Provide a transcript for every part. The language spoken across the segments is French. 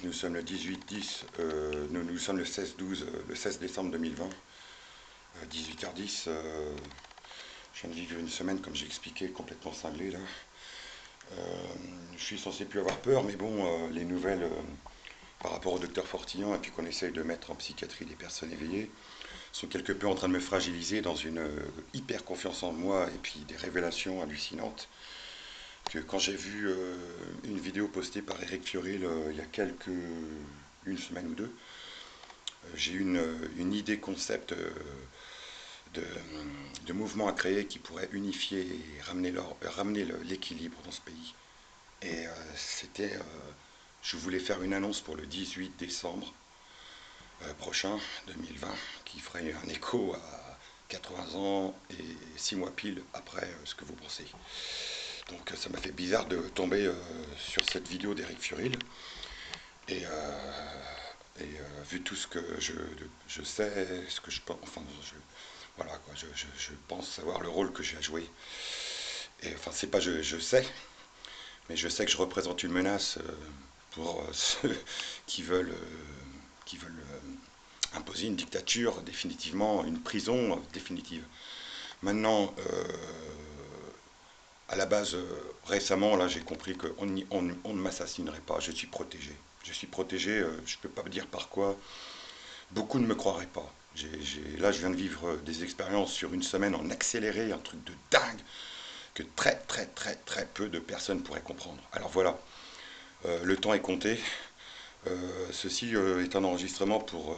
Nous sommes le 18-10, nous sommes le 16-12, le 16 décembre 2020, 18h10. Je viens de vivre une semaine, comme j'ai expliqué, complètement cinglée là. Je suis censé plus avoir peur, mais bon, les nouvelles par rapport au docteur Fortillon, et puis qu'on essaye de mettre en psychiatrie des personnes éveillées, sont quelque peu en train de me fragiliser dans une hyper confiance en moi et puis des révélations hallucinantes. Que quand j'ai vu une vidéo postée par Eric Fioril il y a une semaine ou deux, j'ai eu une idée concept de, de mouvement à créer qui pourrait unifier et ramener l'équilibre dans ce pays. Et je voulais faire une annonce pour le 18 décembre prochain, 2020, qui ferait un écho à 80 ans et 6 mois pile après ce que vous pensez. Donc ça m'a fait bizarre de tomber sur cette vidéo d'Eric Fioril. Et, vu tout ce que je sais, ce que je pense, enfin, voilà quoi, je pense savoir le rôle que j'ai à jouer. Et enfin, c'est pas je sais, mais je sais que je représente une menace pour ceux qui veulent imposer une dictature définitivement, une prison définitive. Maintenant, à la base, récemment, là, j'ai compris qu'on ne m'assassinerait pas. Je suis protégé. Je suis protégé, je ne peux pas dire par quoi. Beaucoup ne me croiraient pas. Là, je viens de vivre des expériences sur une semaine en accéléré, un truc de dingue, que très, très, très, très peu de personnes pourraient comprendre. Alors voilà, le temps est compté. Ceci est un enregistrement pour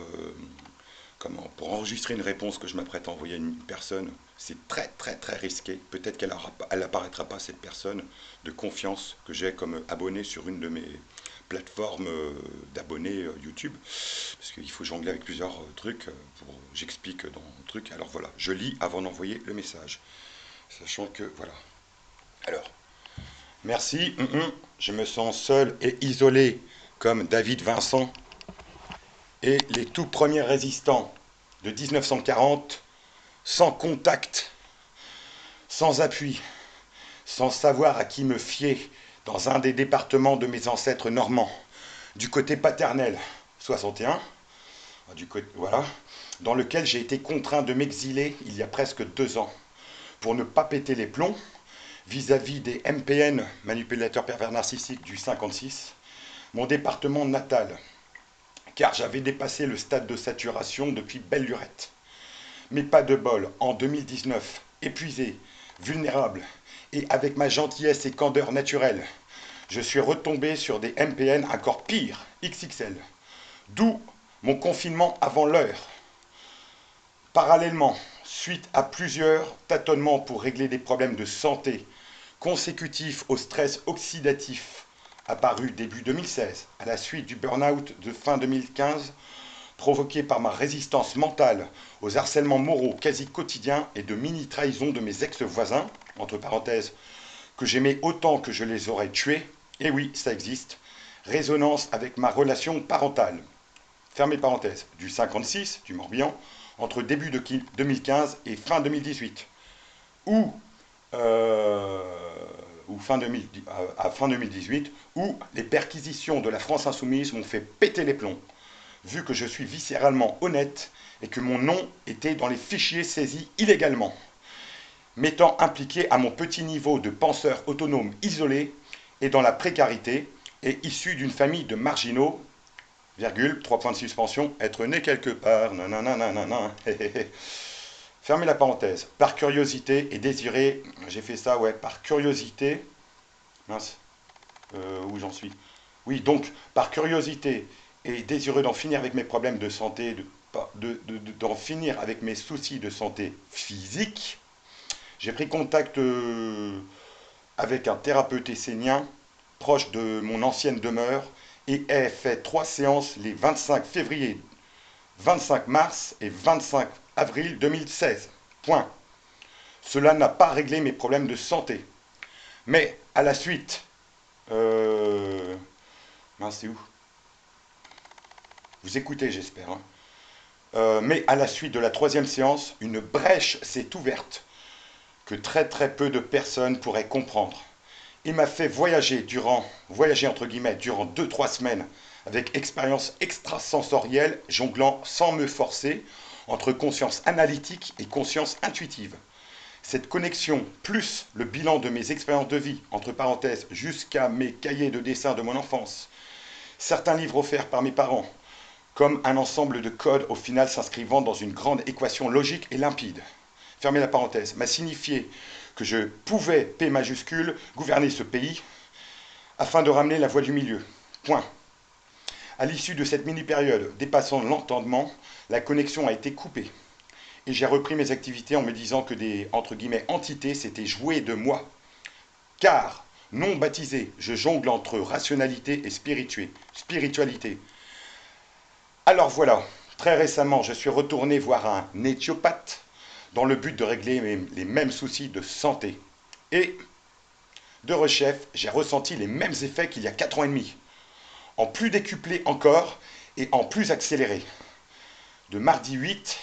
enregistrer une réponse que je m'apprête à envoyer à une personne. C'est très très très risqué. Peut-être qu'elle n'apparaîtra pas, cette personne de confiance que j'ai comme abonné sur une de mes plateformes d'abonnés YouTube. Parce qu'il faut jongler avec plusieurs trucs. J'explique dans le truc. Alors voilà, je lis avant d'envoyer le message. Sachant que voilà. Alors, merci. Je me sens seul et isolé comme David Vincent et les tout premiers résistants de 1940, sans contact, sans appui, sans savoir à qui me fier, dans un des départements de mes ancêtres normands, du côté paternel, 61, voilà, dans lequel j'ai été contraint de m'exiler il y a presque 2 ans, pour ne pas péter les plombs vis-à-vis des MPN, manipulateurs pervers narcissiques du 56, mon département natal, car j'avais dépassé le stade de saturation depuis belle lurette. Mais pas de bol, en 2019, épuisé, vulnérable, et avec ma gentillesse et candeur naturelle, je suis retombé sur des MPN encore pires, XXL. D'où mon confinement avant l'heure. Parallèlement, suite à plusieurs tâtonnements pour régler des problèmes de santé consécutifs au stress oxydatif apparu début 2016, à la suite du burn-out de fin 2015, provoqué par ma résistance mentale aux harcèlements moraux quasi quotidiens et de mini-trahisons de mes ex-voisins, entre parenthèses, que j'aimais autant que je les aurais tués, et oui, ça existe, résonance avec ma relation parentale, fermez parenthèses, du 56, du Morbihan, entre début de 2015 et fin 2018, ou, euh, à fin 2018, où les perquisitions de la France insoumise m'ont fait péter les plombs, vu que je suis viscéralement honnête et que mon nom était dans les fichiers saisis illégalement, m'étant impliqué à mon petit niveau de penseur autonome isolé et dans la précarité, et issu d'une famille de marginaux, virgule, 3 points de suspension, être né quelque part, nanana, fermez la parenthèse, par curiosité et désiré, j'ai fait ça, ouais, par curiosité, mince, où j'en suis. Oui, donc, par curiosité et désireux d'en finir avec mes problèmes de santé, d'en finir avec mes soucis de santé physique, j'ai pris contact avec un thérapeute essénien proche de mon ancienne demeure et ai fait 3 séances les 25 février, 25 mars et 25 avril 2016. Point. Cela n'a pas réglé mes problèmes de santé. Mais à la suite... mince, c'est où? Vous écoutez, j'espère. Hein. Mais à la suite de la 3e séance, une brèche s'est ouverte que très très peu de personnes pourraient comprendre. et m'a fait voyager entre guillemets, durant 2 3 semaines, avec expérience extrasensorielle, jonglant sans me forcer entre conscience analytique et conscience intuitive. Cette connexion, plus le bilan de mes expériences de vie, entre parenthèses, jusqu'à mes cahiers de dessin de mon enfance, certains livres offerts par mes parents, comme un ensemble de codes au final s'inscrivant dans une grande équation logique et limpide, fermez la parenthèse, m'a signifié que je pouvais, P majuscule, gouverner ce pays afin de ramener la voie du milieu. Point. À l'issue de cette mini-période dépassant l'entendement, la connexion a été coupée. Et j'ai repris mes activités en me disant que des, entre guillemets, entités s'étaient jouées de moi. Car, non baptisé, je jongle entre rationalité et spiritualité. Alors voilà, très récemment, je suis retourné voir un éthiopathe dans le but de régler les mêmes soucis de santé. Et, de rechef, j'ai ressenti les mêmes effets qu'il y a 4 ans et demi, en plus décuplé encore et en plus accéléré. De mardi 8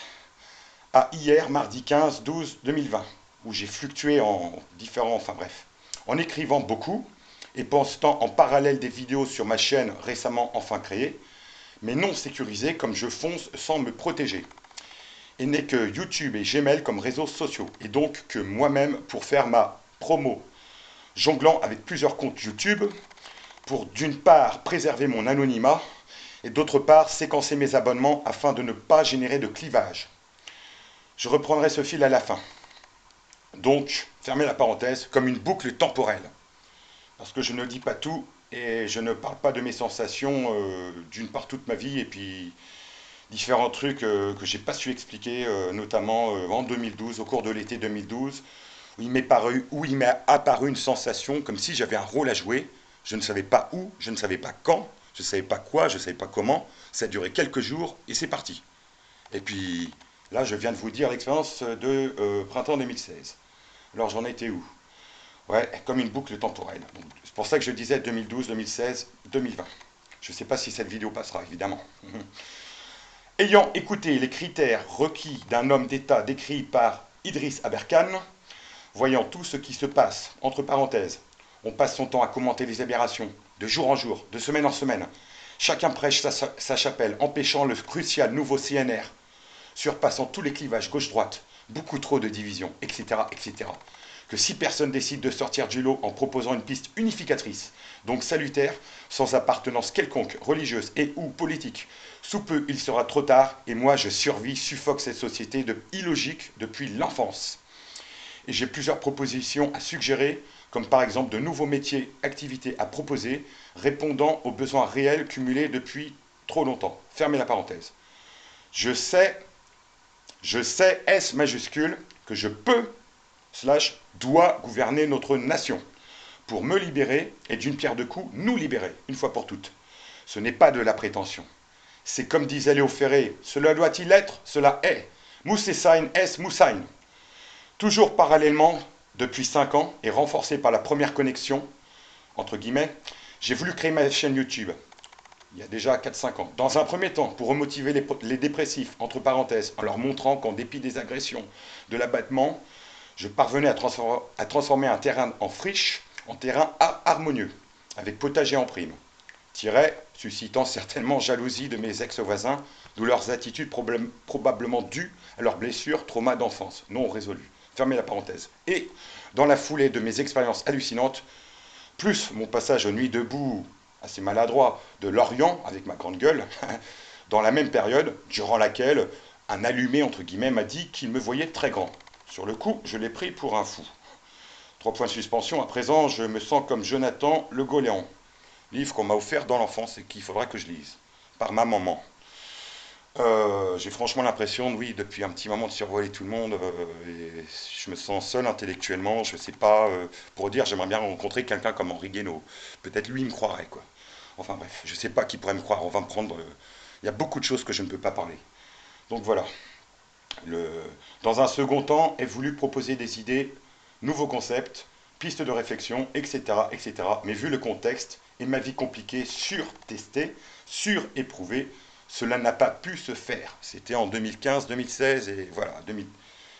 à hier, mardi 15-12-2020, où j'ai fluctué en différents, enfin bref, en écrivant beaucoup et postant en parallèle des vidéos sur ma chaîne récemment enfin créée, mais non sécurisée comme je fonce sans me protéger. Et n'est que YouTube et Gmail comme réseaux sociaux, et donc que moi-même pour faire ma promo, jonglant avec plusieurs comptes YouTube, pour d'une part préserver mon anonymat, et d'autre part séquencer mes abonnements afin de ne pas générer de clivage. Je reprendrai ce fil à la fin. Donc, fermez la parenthèse, comme une boucle temporelle. Parce que je ne dis pas tout et je ne parle pas de mes sensations d'une part toute ma vie et puis différents trucs que j'ai pas su expliquer, notamment en 2012, au cours de l'été 2012, où il m'est apparu une sensation comme si j'avais un rôle à jouer. Je ne savais pas où, je ne savais pas quand, je ne savais pas quoi, je ne savais pas comment. Ça a duré quelques jours et c'est parti. Et puis là, je viens de vous dire l'expérience de printemps 2016. Alors j'en étais où? Ouais, comme une boucle temporelle. C'est pour ça que je disais 2012, 2016, 2020. Je ne sais pas si cette vidéo passera, évidemment. Ayant écouté les critères requis d'un homme d'État décrits par Idriss Aberkan, voyant tout ce qui se passe, entre parenthèses, on passe son temps à commenter les aberrations, de jour en jour, de semaine en semaine. Chacun prêche sa chapelle, empêchant le crucial nouveau CNR, surpassant tous les clivages gauche-droite, beaucoup trop de divisions, etc., etc. Que si personne décide de sortir du lot en proposant une piste unificatrice, donc salutaire, sans appartenance quelconque, religieuse et ou politique, sous peu il sera trop tard, et moi je survis, suffoque cette société illogique depuis l'enfance. Et j'ai plusieurs propositions à suggérer, comme par exemple de nouveaux métiers, activités à proposer, répondant aux besoins réels cumulés depuis trop longtemps. Fermez la parenthèse. Je sais, S majuscule, que je peux, dois gouverner notre nation, pour me libérer et d'une pierre deux coups, nous libérer, une fois pour toutes. Ce n'est pas de la prétention. C'est comme disait Léo Ferré, cela doit-il être, cela est. Moussesain es Moussain. Toujours parallèlement, depuis 5 ans, et renforcé par la première connexion, entre guillemets, j'ai voulu créer ma chaîne YouTube, il y a déjà 4 5 ans. Dans un premier temps, pour remotiver les dépressifs, entre parenthèses, en leur montrant qu'en dépit des agressions, de l'abattement, je parvenais à transformer un terrain en friche en terrain harmonieux, avec potager en prime. Suscitant certainement jalousie de mes ex-voisins, d'où leurs attitudes probablement dues à leurs blessures, traumas d'enfance, non résolus. Fermez la parenthèse. Et, dans la foulée de mes expériences hallucinantes, plus mon passage aux nuits debout, assez maladroit, de Lorient, avec ma grande gueule, dans la même période, durant laquelle un allumé, entre guillemets, m'a dit qu'il me voyait très grand. Sur le coup, je l'ai pris pour un fou. 3 points de suspension, à présent, je me sens comme Jonathan Le Goléon, livre qu'on m'a offert dans l'enfance et qu'il faudra que je lise, par ma maman. J'ai franchement l'impression, oui, depuis un petit moment de survoler tout le monde, et je me sens seul intellectuellement, je sais pas, pour dire, j'aimerais bien rencontrer quelqu'un comme Henri Guénaud. Peut-être lui, il me croirait, quoi. Enfin bref, je sais pas qui pourrait me croire, on va me prendre... Il y a beaucoup de choses que je ne peux pas parler. Donc voilà. Dans un second temps, est voulu proposer des idées, nouveaux concepts, pistes de réflexion, etc., etc. Mais vu le contexte et ma vie compliquée, surtestée, suréprouvée, cela n'a pas pu se faire. C'était en 2015, 2016 et voilà,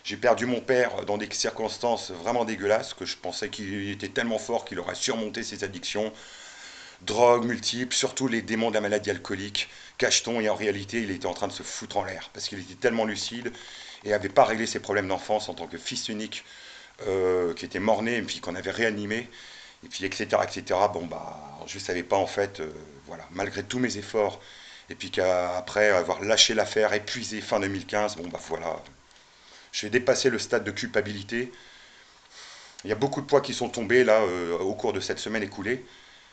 J'ai perdu mon père dans des circonstances vraiment dégueulasses, que je pensais qu'il était tellement fort qu'il aurait surmonté ses addictions, drogue multiples, surtout les démons de la maladie alcoolique, cacheton, et en réalité il était en train de se foutre en l'air, parce qu'il était tellement lucide et n'avait pas réglé ses problèmes d'enfance en tant que fils unique, qui était mort-né et puis qu'on avait réanimé, et puis etc. etc. Bon bah je ne savais pas en fait, voilà, malgré tous mes efforts, et puis qu'après avoir lâché l'affaire, épuisé fin 2015, bon bah voilà, j'ai dépassé le stade de culpabilité. Il y a beaucoup de poids qui sont tombés là au cours de cette semaine écoulée,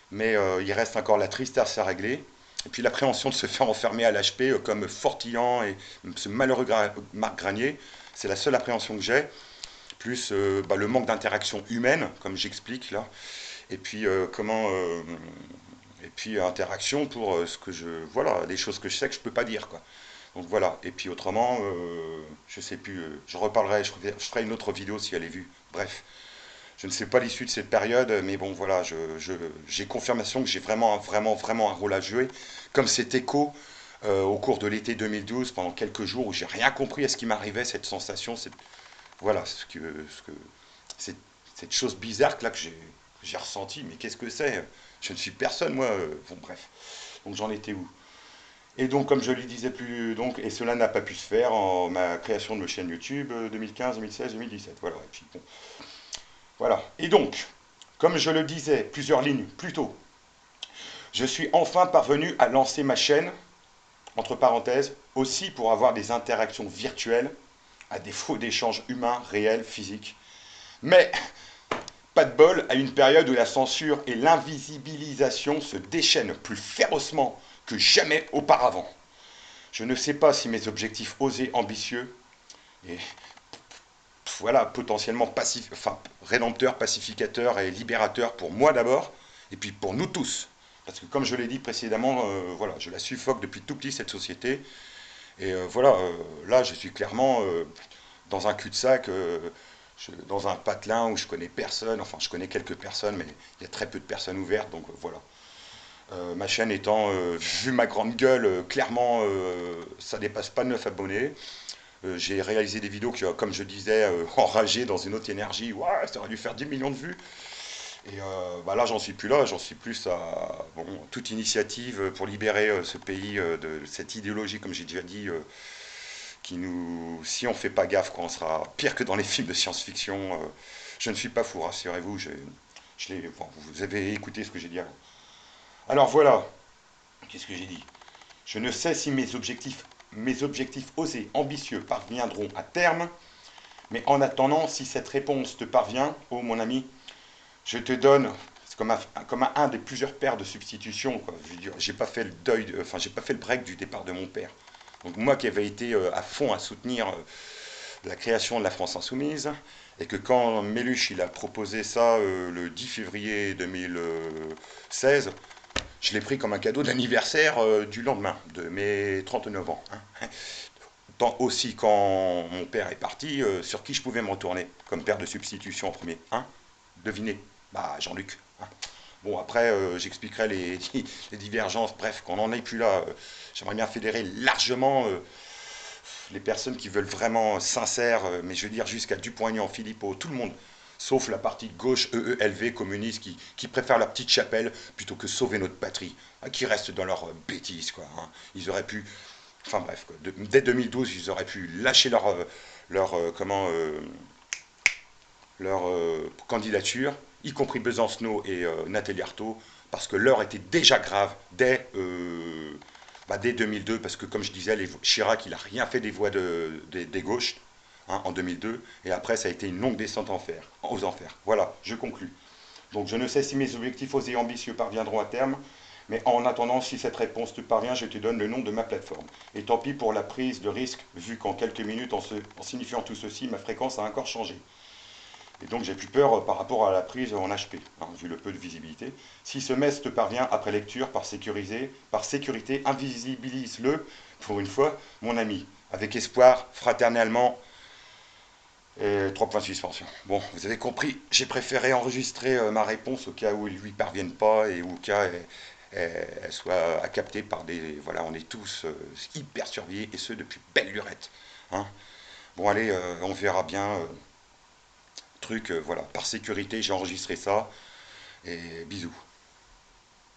mais il reste encore la tristesse à régler. Et puis l'appréhension de se faire enfermer à l'HP comme Fortillan et ce malheureux Marc Granier, c'est la seule appréhension que j'ai, plus bah, le manque d'interaction humaine, comme j'explique là, et puis et puis interaction pour ce que je, voilà, des choses que je sais que je peux pas dire quoi. Donc voilà, et puis autrement, je sais plus, je reparlerai, je ferai une autre vidéo si elle est vue. Bref, je ne sais pas l'issue de cette période, mais bon voilà, j'ai confirmation que j'ai vraiment un rôle à jouer. Comme cet écho au cours de l'été 2012, pendant quelques jours où j'ai rien compris à ce qui m'arrivait, cette sensation, voilà, cette, cette chose bizarre là que j'ai ressentie, mais qu'est-ce que c'est? Je ne suis personne, moi. Bon, bref. Donc j'en étais où? Et donc, comme je le disais plus, donc, et cela n'a pas pu se faire en ma création de ma chaîne YouTube 2015, 2016, 2017. Voilà. Et puis, bon, voilà. Et donc, comme je le disais plusieurs lignes plus tôt, je suis enfin parvenu à lancer ma chaîne, entre parenthèses, aussi pour avoir des interactions virtuelles, à défaut d'échanges humains, réels, physiques. Mais, pas de bol, à une période où la censure et l'invisibilisation se déchaînent plus férocement que jamais auparavant. Je ne sais pas si mes objectifs osés, ambitieux, et voilà, potentiellement rédempteurs, pacificateurs et libérateurs pour moi d'abord, et puis pour nous tous. Parce que comme je l'ai dit précédemment, voilà, je la suffoque depuis tout petit, cette société. Et voilà, là, je suis clairement dans un cul-de-sac, dans un patelin où je connais personne. Enfin, je connais quelques personnes, mais il y a très peu de personnes ouvertes, donc voilà. Ma chaîne étant, vu ma grande gueule, clairement, ça dépasse pas 9 abonnés. J'ai réalisé des vidéos qui, comme je disais, enragé dans une autre énergie. Ouais, ça aurait dû faire 10 millions de vues. Et bah là, j'en suis plus là. J'en suis plus à bon, toute initiative pour libérer ce pays de cette idéologie, comme j'ai déjà dit, qui nous, si on fait pas gaffe, quoi, on sera pire que dans les films de science-fiction. Je ne suis pas fou, rassurez-vous. Bon, vous avez écouté ce que j'ai dit avant. Alors voilà, qu'est-ce que j'ai dit? Je ne sais si mes objectifs osés, ambitieux, parviendront à terme, mais en attendant, si cette réponse te parvient, oh mon ami, je te donne, c'est comme un des plusieurs paires de substitutions, quoi. Je veux dire, j'ai pas fait le deuil, enfin, j'ai pas fait le break du départ de mon père. Donc moi qui avais été à fond à soutenir la création de la France Insoumise, et que quand Méluche il a proposé ça le 10 février 2016, je l'ai pris comme un cadeau d'anniversaire du lendemain de mes 39 ans. Hein. Tant aussi quand mon père est parti, sur qui je pouvais me retourner comme père de substitution en premier. Hein. Devinez. Bah Jean-Luc. Hein. Bon, après, j'expliquerai les divergences. Bref, qu'on n'en est plus là. J'aimerais bien fédérer largement les personnes qui veulent vraiment sincères, mais je veux dire jusqu'à Dupont-Aignan, Philippot, tout le monde, sauf la partie gauche EELV communiste qui préfère la petite chapelle plutôt que sauver notre patrie, hein, qui restent dans leur bêtise, quoi. Hein. Ils auraient pu, enfin bref, quoi, dès 2012, ils auraient pu lâcher leur candidature, y compris Besancenot et Nathalie Arthaud, parce que l'heure était déjà grave dès 2002, parce que comme je disais, Chirac, il n'a rien fait des voix des gauches hein, en 2002, et après, ça a été une longue descente aux enfers. Voilà, je conclus. Donc je ne sais si mes objectifs osés et ambitieux parviendront à terme, mais en attendant, si cette réponse te parvient, je te donne le nom de ma plateforme. Et tant pis pour la prise de risque, vu qu'en quelques minutes, en signifiant tout ceci, ma fréquence a encore changé. Et donc j'ai plus peur par rapport à la prise en HP, hein, vu le peu de visibilité. Si ce mess te parvient après lecture, par sécurité, invisibilise-le, pour une fois, mon ami. Avec espoir, fraternellement, et 3 points de suspension. Bon, vous avez compris, j'ai préféré enregistrer ma réponse au cas où ils ne lui parviennent pas et au cas où elle soit captée par des... Voilà, on est tous hyper surveillés, et ce depuis belle lurette. Hein. Bon, allez, on verra bien. Truc, voilà, par sécurité, j'ai enregistré ça. Et bisous.